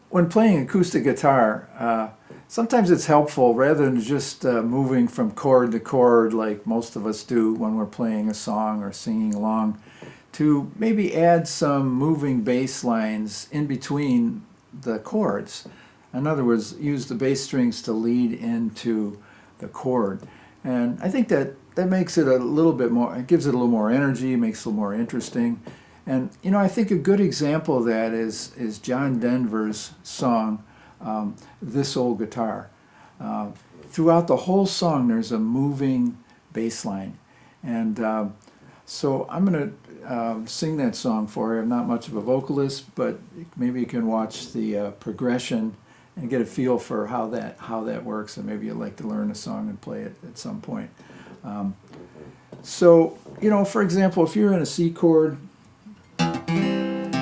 when playing acoustic guitar, sometimes it's helpful rather than just moving from chord to chord like most of us do when we're playing a song or singing along, to maybe add some moving bass lines in between the chords. In other words, use the bass strings to lead into the chord. And I think that makes it a little bit more, it gives it a little more energy, makes it a little more interesting. And you know, I think a good example of that is John Denver's song, This Old Guitar. Throughout the whole song there's a moving bass line. And so I'm going to sing that song for you. I'm not much of a vocalist, but maybe you can watch the progression and get a feel for how that works, and maybe you'd like to learn a song and play it at some point. So, you know, for example, if you're in a C chord and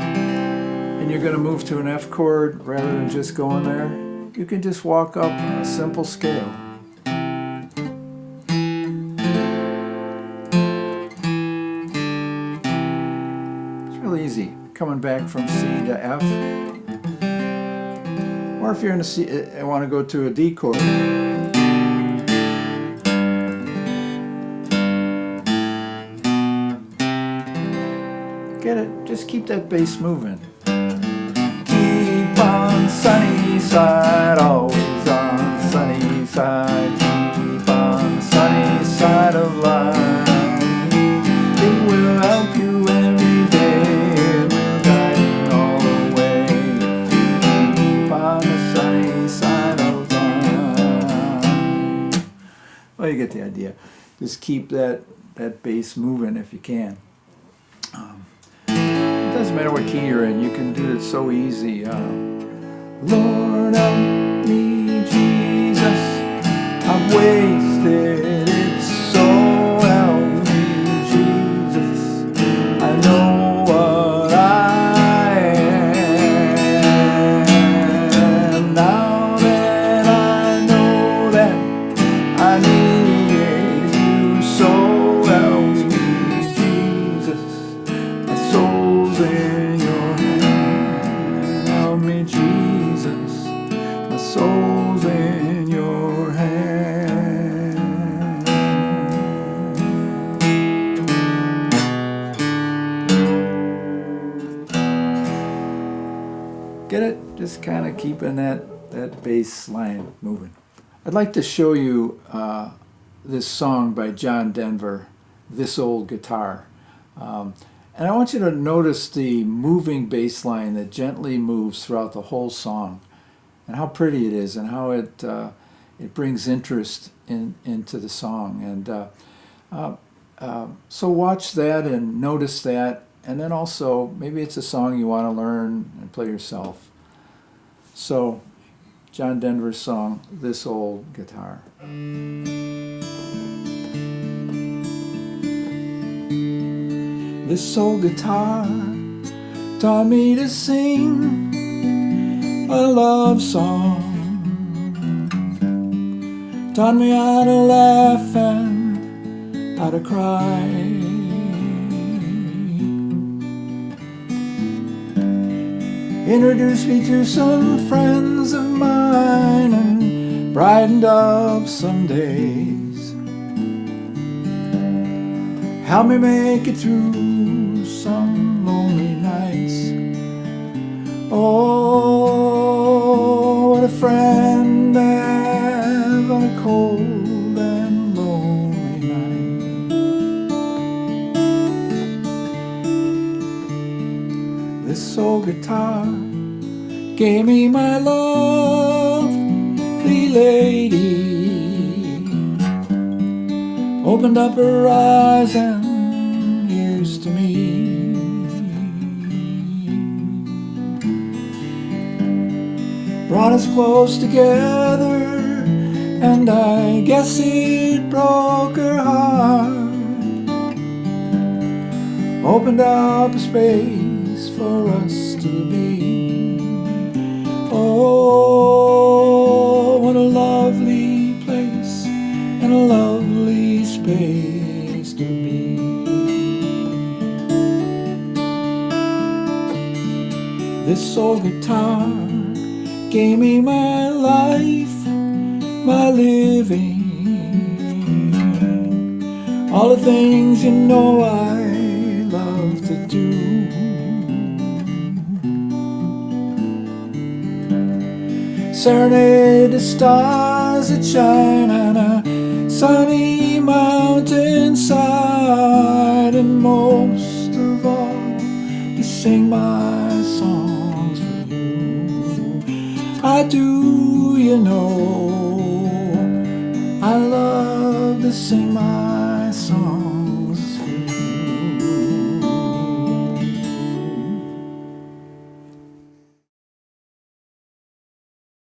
you're going to move to an F chord rather than just going there, you can just walk up a simple scale. It's really easy, coming back from C to F. Or if you're in a C and want to go to a D chord, get it? Just keep that bass moving. Keep on sunny side, always on sunny side. Keep on sunny side of life. It will help you every day. It will guide you all the way. Keep on the sunny side of life. Well, you get the idea. Just keep that bass moving if you can. It doesn't matter what key you're in, you can do it so easy. Lord, help me, Jesus, I've wasted it, so help me, Jesus, I know what I am. Now that I know that I need you, so help me, Jesus, my soul's in your hand. Help me, Jesus, my soul's in your hand. Get it? Just kind of keeping that bass line moving. I'd like to show you this song by John Denver, This Old Guitar. And I want you to notice the moving bass line that gently moves throughout the whole song, and how pretty it is, and how it brings interest into the song. And so watch that and notice that, and then also maybe it's a song you want to learn and play yourself. So John Denver's song, This Old Guitar. This old guitar taught me to sing a love song, taught me how to laugh and how to cry. Introduced me to some friends of mine and brightened up some days. Helped me make it through some lonely nights. Oh, what a friend and on a cold and lonely night. This old guitar gave me my lovely lady, opened up her eyes and ears to me. Brought us close together, and I guess it broke her heart. Opened up a space for us to be. Oh, what a lovely place and a lovely space to be. This old guitar gave me my life, my living, all the things you know I love to do. Serenade the stars that shine on a sunny mountainside, and most of all, to sing my songs for you. I do, you know, I love to sing my songs.